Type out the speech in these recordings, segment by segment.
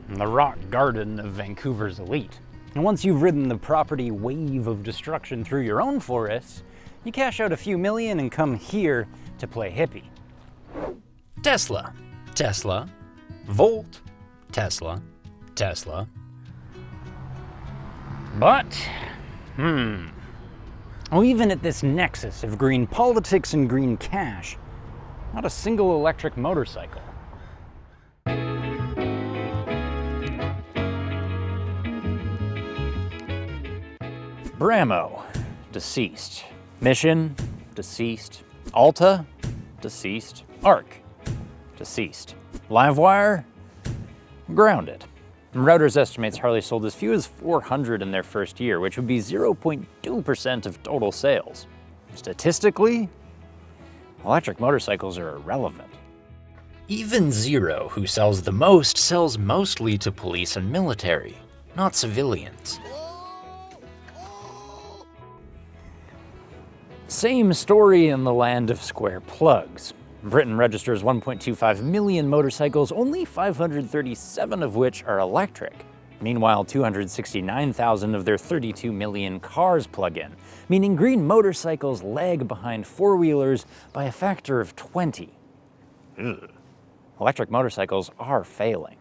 the rock garden of Vancouver's elite. And once you've ridden the property wave of destruction through your own forests, you cash out a few million and come here to play hippie. Tesla, Tesla, Volt, Tesla, Tesla. But, even at this nexus of green politics and green cash, not a single electric motorcycle. Bramo, deceased. Mission, deceased. Alta, deceased. Arc, deceased. Livewire, grounded. Routers estimates Harley sold as few as 400 in their first year, which would be 0.2% of total sales. Statistically, electric motorcycles are irrelevant. Even Zero, who sells the most, sells mostly to police and military, not civilians. Same story in the land of square plugs. Britain registers 1.25 million motorcycles, only 537 of which are electric. Meanwhile, 269,000 of their 32 million cars plug in, meaning green motorcycles lag behind four-wheelers by a factor of 20. Ugh. Electric motorcycles are failing.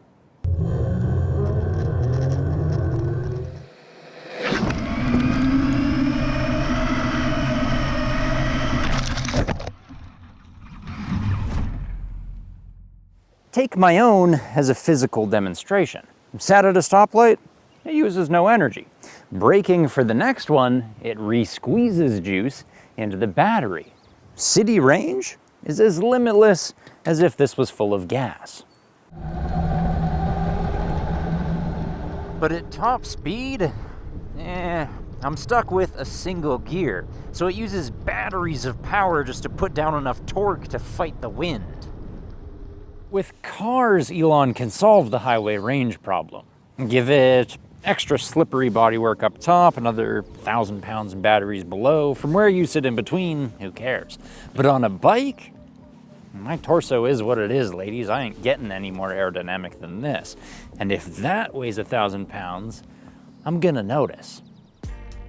Take my own as a physical demonstration. Sat at a stoplight, it uses no energy. Braking for the next one, it re-squeezes juice into the battery. City range is as limitless as if this was full of gas. But at top speed, I'm stuck with a single gear, so it uses batteries of power just to put down enough torque to fight the wind. With cars, Elon can solve the highway range problem. Give it extra slippery bodywork up top, another 1,000 pounds in batteries below. From where you sit in between, who cares? But on a bike, my torso is what it is, ladies. I ain't getting any more aerodynamic than this. And if that weighs 1,000 pounds, I'm gonna notice.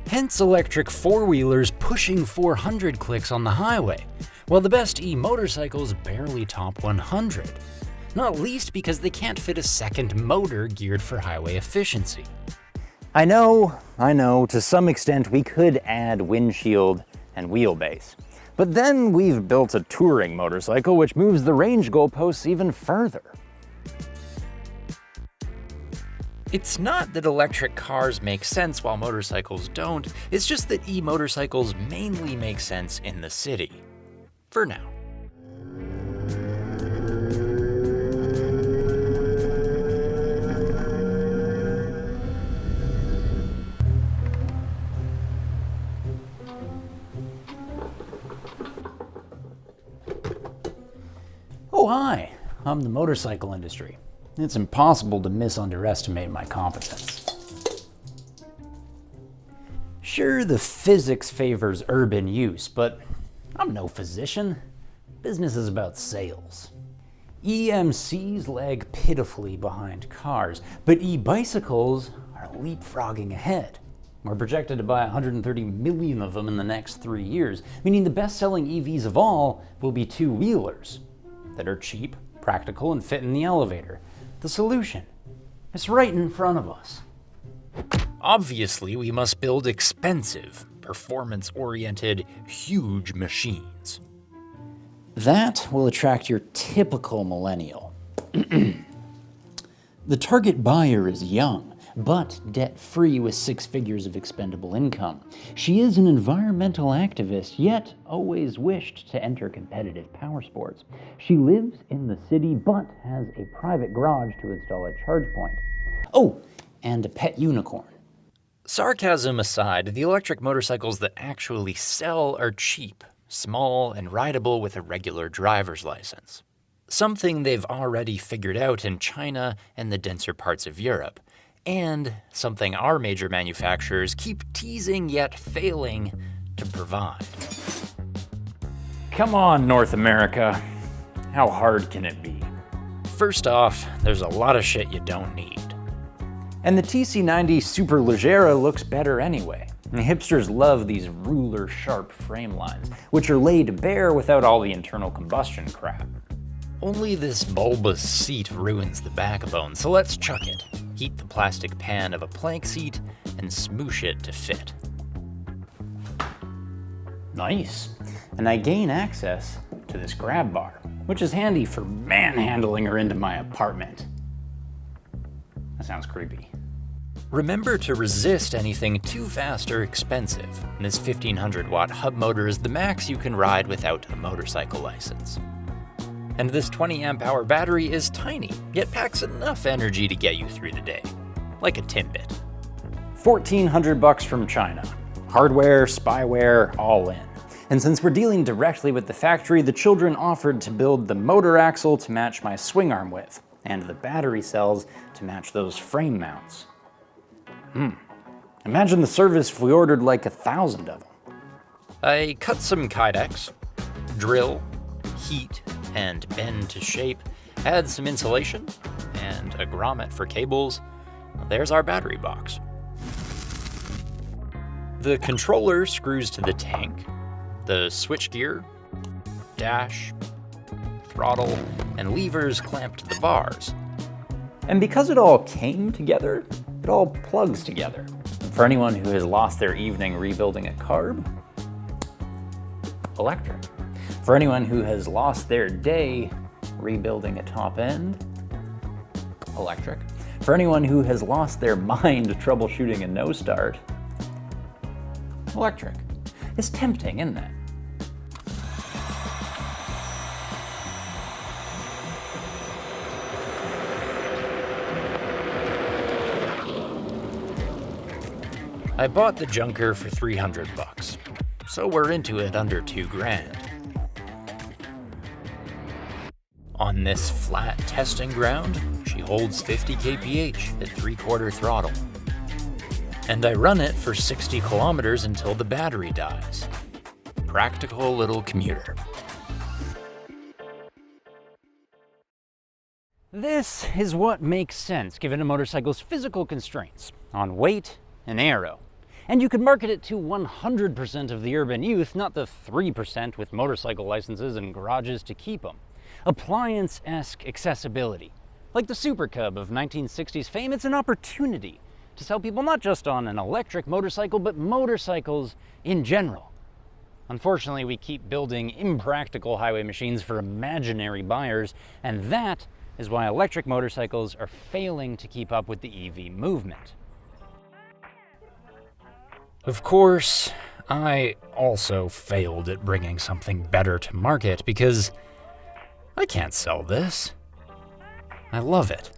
Hence electric four-wheelers pushing 400 clicks on the highway, while the best e-motorcycles barely top 100. Not least because they can't fit a second motor geared for highway efficiency. I know, to some extent we could add windshield and wheelbase. But then we've built a touring motorcycle which moves the range goalposts even further. It's not that electric cars make sense while motorcycles don't, it's just that e-motorcycles mainly make sense in the city. For now. Oh hi, I'm the motorcycle industry. It's impossible to misunderestimate my competence. Sure, the physics favors urban use, but I'm no physician. Business is about sales. EMCs lag pitifully behind cars, but e-bicycles are leapfrogging ahead. We're projected to buy 130 million of them in the next 3 years, meaning the best-selling EVs of all will be two-wheelers that are cheap, practical, and fit in the elevator. The solution is right in front of us. Obviously, we must build expensive, performance-oriented, huge machines. That will attract your typical millennial. The target buyer is young, but debt-free with 6 figures of expendable income. She is an environmental activist, yet always wished to enter competitive power sports. She lives in the city, but has a private garage to install a charge point. Oh, and a pet unicorn. Sarcasm aside, the electric motorcycles that actually sell are cheap, small, and rideable with a regular driver's license. Something they've already figured out in China and the denser parts of Europe. And something our major manufacturers keep teasing yet failing to provide. Come on, North America. How hard can it be? First off, there's a lot of shit you don't need. And the TC90 Superleggera looks better anyway. And hipsters love these ruler-sharp frame lines, which are laid bare without all the internal combustion crap. Only this bulbous seat ruins the backbone, so let's chuck it. Heat the plastic pan of a plank seat and smoosh it to fit. Nice. And I gain access to this grab bar, which is handy for manhandling her into my apartment. That sounds creepy. Remember to resist anything too fast or expensive. This 1500-watt hub motor is the max you can ride without a motorcycle license. And this 20-amp-hour battery is tiny, yet packs enough energy to get you through the day. Like a Timbit. $1,400 from China. Hardware, spyware, all in. And since we're dealing directly with the factory, the children offered to build the motor axle to match my swing arm width, and the battery cells to match those frame mounts. Imagine the service if we ordered like 1,000 of them. I cut some Kydex, drill, heat, and bend to shape, add some insulation, and a grommet for cables. There's our battery box. The controller screws to the tank, the switchgear, dash, throttle, and levers clamp to the bars. And because it all came together, it all plugs together. For anyone who has lost their evening rebuilding a carb, electric. For anyone who has lost their day rebuilding a top end, electric. For anyone who has lost their mind troubleshooting a no start, electric. It's tempting, isn't it? I bought the junker for $300, so we're into it under $2,000. On this flat testing ground, she holds 50 kph at 3/4 throttle. And I run it for 60 kilometers until the battery dies. Practical little commuter. This is what makes sense given a motorcycle's physical constraints on weight and aero. And you could market it to 100% of the urban youth, not the 3% with motorcycle licenses and garages to keep them. Appliance-esque accessibility. Like the Super Cub of 1960s fame, it's an opportunity to sell people not just on an electric motorcycle, but motorcycles in general. Unfortunately, we keep building impractical highway machines for imaginary buyers, and that is why electric motorcycles are failing to keep up with the EV movement. Of course, I also failed at bringing something better to market because I can't sell this. I love it.